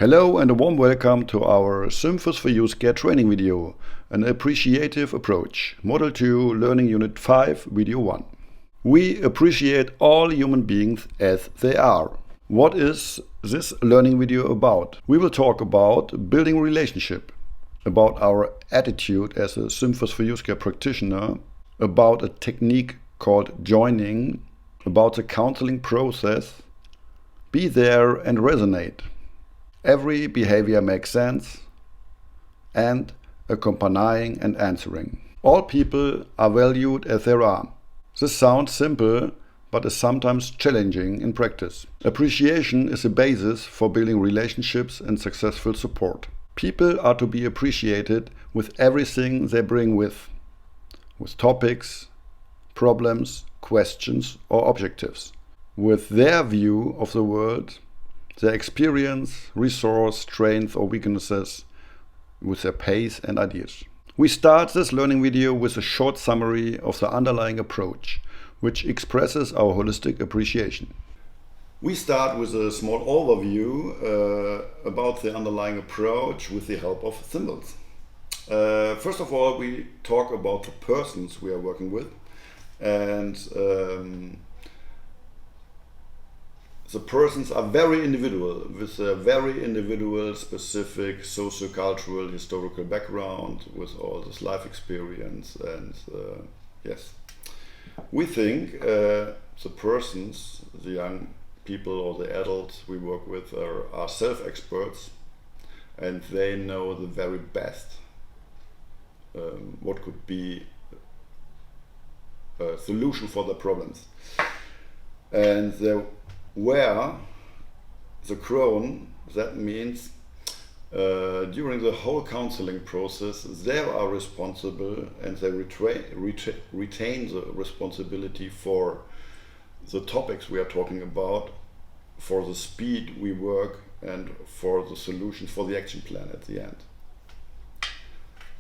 Hello and a warm welcome to our SfYC training video, an appreciative approach, Model 2 Learning Unit 5, Video 1. We appreciate all human beings as they are. What is this learning video about? We will talk about building relationship, about our attitude as a SfYC practitioner, about a technique called joining, about the counseling process, be there and resonate. Every behavior makes sense, and accompanying and answering. All people are valued as they are. This sounds simple, but is sometimes challenging in practice. Appreciation is the basis for building relationships and successful support. People are to be appreciated with everything they bring with topics, problems, questions, or objectives, with their view of the world, their experience, resource, strengths or weaknesses, with their pace and ideas. We start this learning video with a short summary of the underlying approach, which expresses our holistic appreciation. We start with a small overview about the underlying approach with the help of symbols. First of all, we talk about the persons we are working with, and the persons are very individual, with a very individual, specific socio-cultural, historical background, with all this life experience. And yes, we think the persons, the young people or the adults we work with are self-experts, and they know the very best what could be a solution for the problems. And they wear the crown. That means during the whole counseling process they are responsible, and they retain the responsibility for the topics we are talking about, for the speed we work, and for the solutions, for the action plan at the end.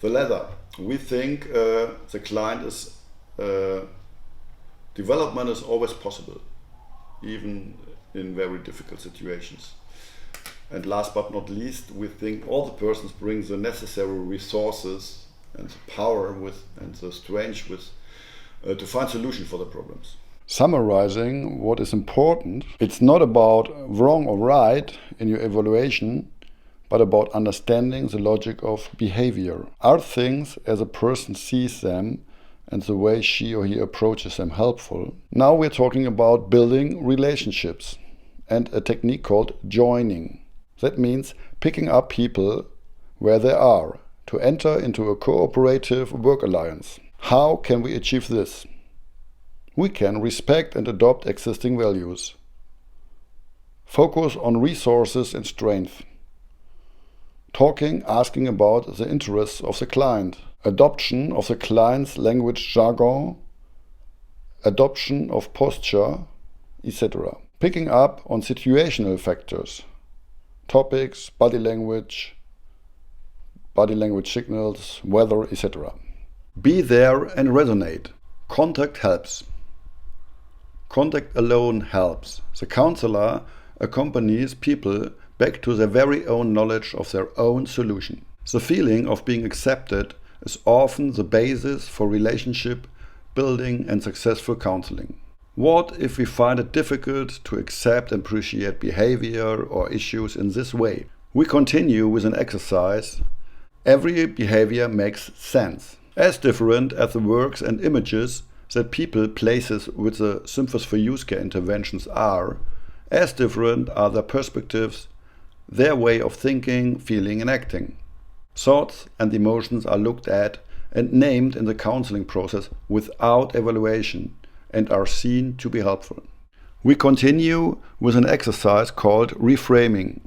The leather. We think the client is development is always possible, even in very difficult situations. And last but not least, we think all the persons bring the necessary resources and the power and the strength to find solutions for the problems. Summarizing what is important, it's not about wrong or right in your evaluation, but about understanding the logic of behavior. Are things as a person sees them and the way she or he approaches them helpful? Now we're talking about building relationships and a technique called joining. That means picking up people where they are to enter into a cooperative work alliance. How can we achieve this? We can respect and adopt existing values. Focus on resources and strength. Asking about the interests of the client. Adoption of the client's language jargon, adoption of posture, etc. Picking up on situational factors, topics, body language signals, weather, etc. Be there and resonate. Contact helps. Contact alone helps. The counselor accompanies people back to their very own knowledge of their own solution. The feeling of being accepted is often the basis for relationship building and successful counseling. What if we find it difficult to accept and appreciate behavior or issues in this way? We continue with an exercise. Every behavior makes sense. As different as the works and images that people places with the SfYC interventions are, as different are their perspectives, their way of thinking, feeling and acting. Thoughts and emotions are looked at and named in the counseling process without evaluation and are seen to be helpful. We continue with an exercise called reframing.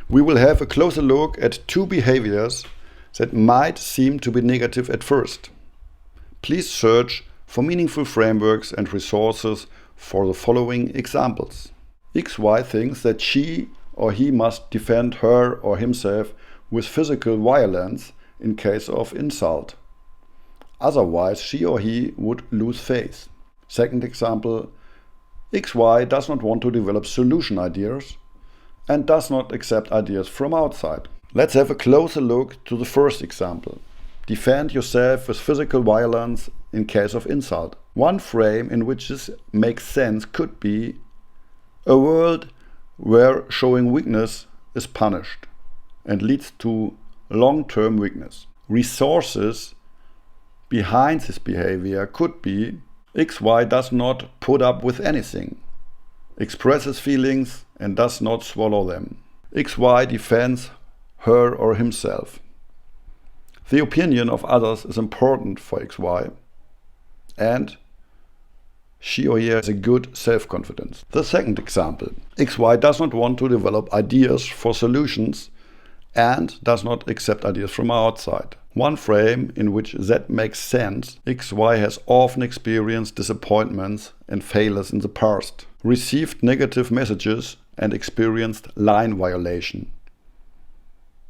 We will have a closer look at two behaviors that might seem to be negative at first. Please search for meaningful frameworks and resources for the following examples. XY thinks that she or he must defend her or himself with physical violence in case of insult. Otherwise, she or he would lose face. Second example, XY does not want to develop solution ideas and does not accept ideas from outside. Let's have a closer look to the first example. Defend yourself with physical violence in case of insult. One frame in which this makes sense could be a world where showing weakness is punished and leads to long-term weakness. Resources behind this behavior could be XY does not put up with anything, expresses feelings and does not swallow them. XY defends her or himself. The opinion of others is important for XY, and she or he has a good self-confidence. The second example. XY does not want to develop ideas for solutions and does not accept ideas from outside. One frame in which that makes sense. XY has often experienced disappointments and failures in the past, received negative messages and experienced line violation.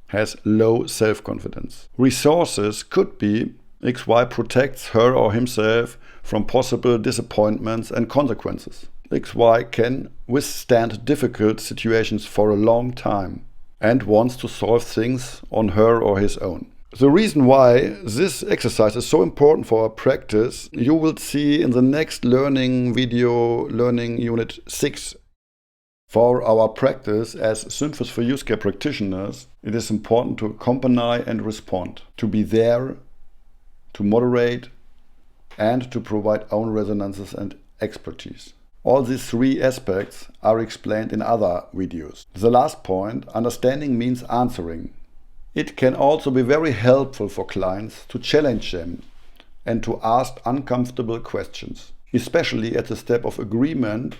Has low self-confidence. Resources could be XY protects her or himself from possible disappointments and consequences. XY can withstand difficult situations for a long time and wants to solve things on her or his own. The reason why this exercise is so important for our practice, you will see in the next learning video, learning unit 6. For our practice as SfYC practitioners, it is important to accompany and respond, to be there, to moderate, and to provide own resonances and expertise. All these three aspects are explained in other videos. The last point, understanding means answering. It can also be very helpful for clients to challenge them and to ask uncomfortable questions, especially at the step of agreement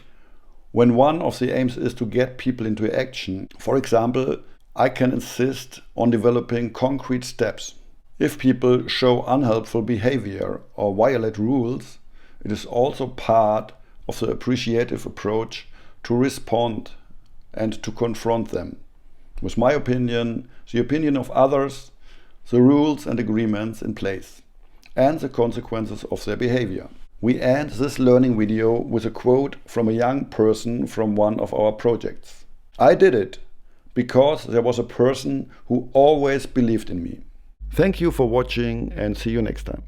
when one of the aims is to get people into action. For example, I can insist on developing concrete steps. If people show unhelpful behavior or violate rules, it is also part of the appreciative approach to respond and to confront them with my opinion, the opinion of others, the rules and agreements in place, and the consequences of their behavior. We end this learning video with a quote from a young person from one of our projects. I did it because there was a person who always believed in me. Thank you for watching and see you next time.